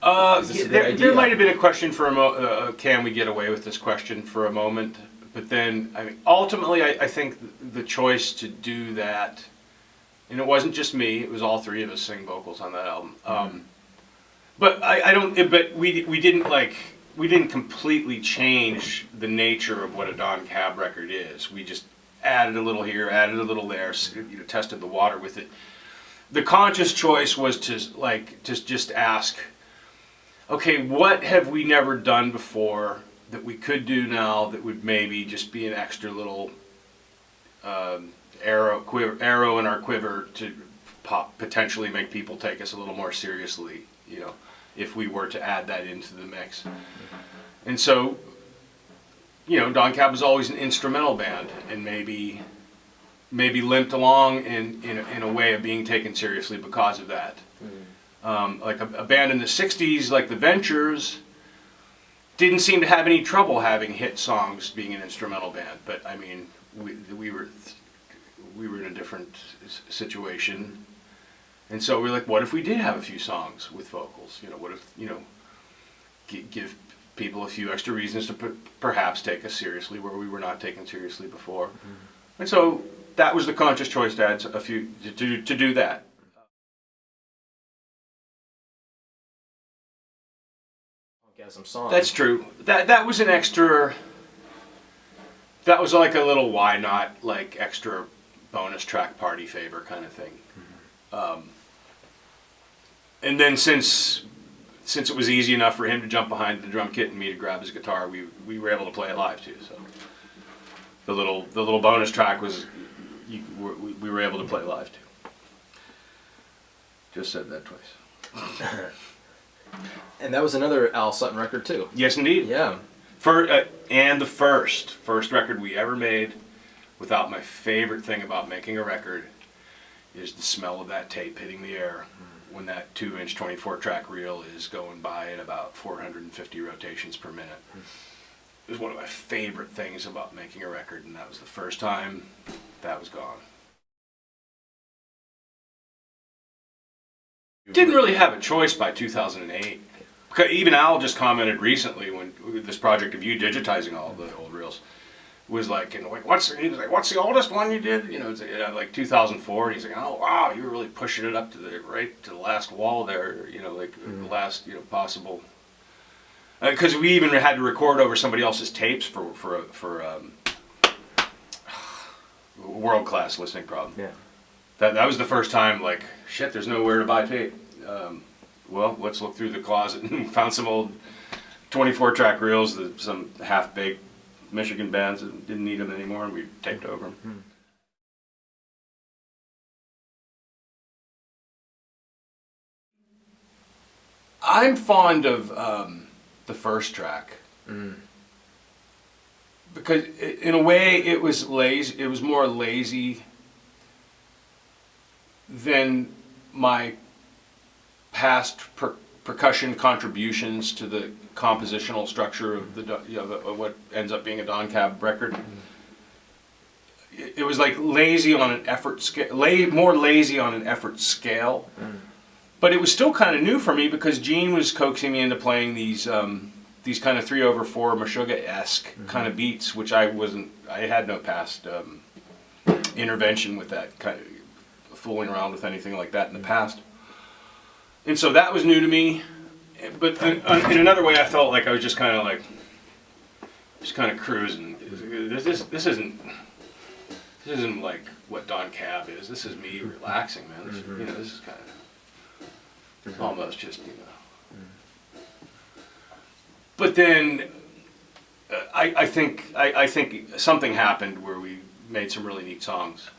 There might have been a question for can we get away with this question for a moment? But then, I mean, ultimately, I think the choice to do that, and it wasn't just me; it was all three of us sing vocals on that album. But I don't. But we didn't completely change the nature of what a Don Cab record is. We just added a little here, added a little there, tested the water with it. The conscious choice was to just ask, okay, what have we never done before that we could do now that would maybe just be an extra little arrow in our quiver to potentially make people take us a little more seriously, if we were to add that into the mix. And so, Don Cab was always an instrumental band, and maybe limped along in a way of being taken seriously because of that. Like a band in the 60s, like the Ventures, didn't seem to have any trouble having hit songs being an instrumental band. But I mean, we were in a different situation, and so we're like, what if we did have a few songs with vocals? What if give people a few extra reasons to perhaps take us seriously where we were not taken seriously before. And so that was the conscious choice to add a few to do that. Punkgasm song. That's true. That was an extra. That was like a little why not, like extra bonus track party favor kind of thing. And then since it was easy enough for him to jump behind the drum kit and me to grab his guitar, we were able to play it live too. So the little bonus track was we were able to play live too. Just said that twice. And that was another Al Sutton record too. Yes, indeed. Yeah. And the first record we ever made, without my favorite thing about making a record, is the smell of that tape hitting the air when that 2-inch 24-track reel is going by at about 450 rotations per minute. It was one of my favorite things about making a record, and that was the first time that was gone. Didn't really have a choice by 2008. Because even Al just commented recently when this project of you digitizing all the old reels was like, what's the oldest one you did? It's like 2004. And he's like, oh wow, you were really pushing it up to the last wall there. The last possible. Because we even had to record over somebody else's tapes for a world-class listening problem. Yeah. That was the first time, like, shit, there's nowhere to buy tape. Well, let's look through the closet and found some old 24-track reels that some half-baked Michigan bands that didn't need them anymore, and we taped over them. I'm fond of the first track. Because in a way it was lazy. It was more lazy than my past percussion contributions to the compositional structure of of what ends up being a Don Cab record. It was like lazy on an effort scale, more lazy on an effort scale. But it was still kind of new for me because Gene was coaxing me into playing these kind of 3/4 Meshuggah-esque kind of beats, which I had no past intervention with that kind of fooling around with anything like that in the past. And so that was new to me. But in another way, I felt like I was just kind of cruising. This isn't like what Don Cab is. This is me relaxing, man. This is kind of almost just But then I think something happened where we made some really neat songs.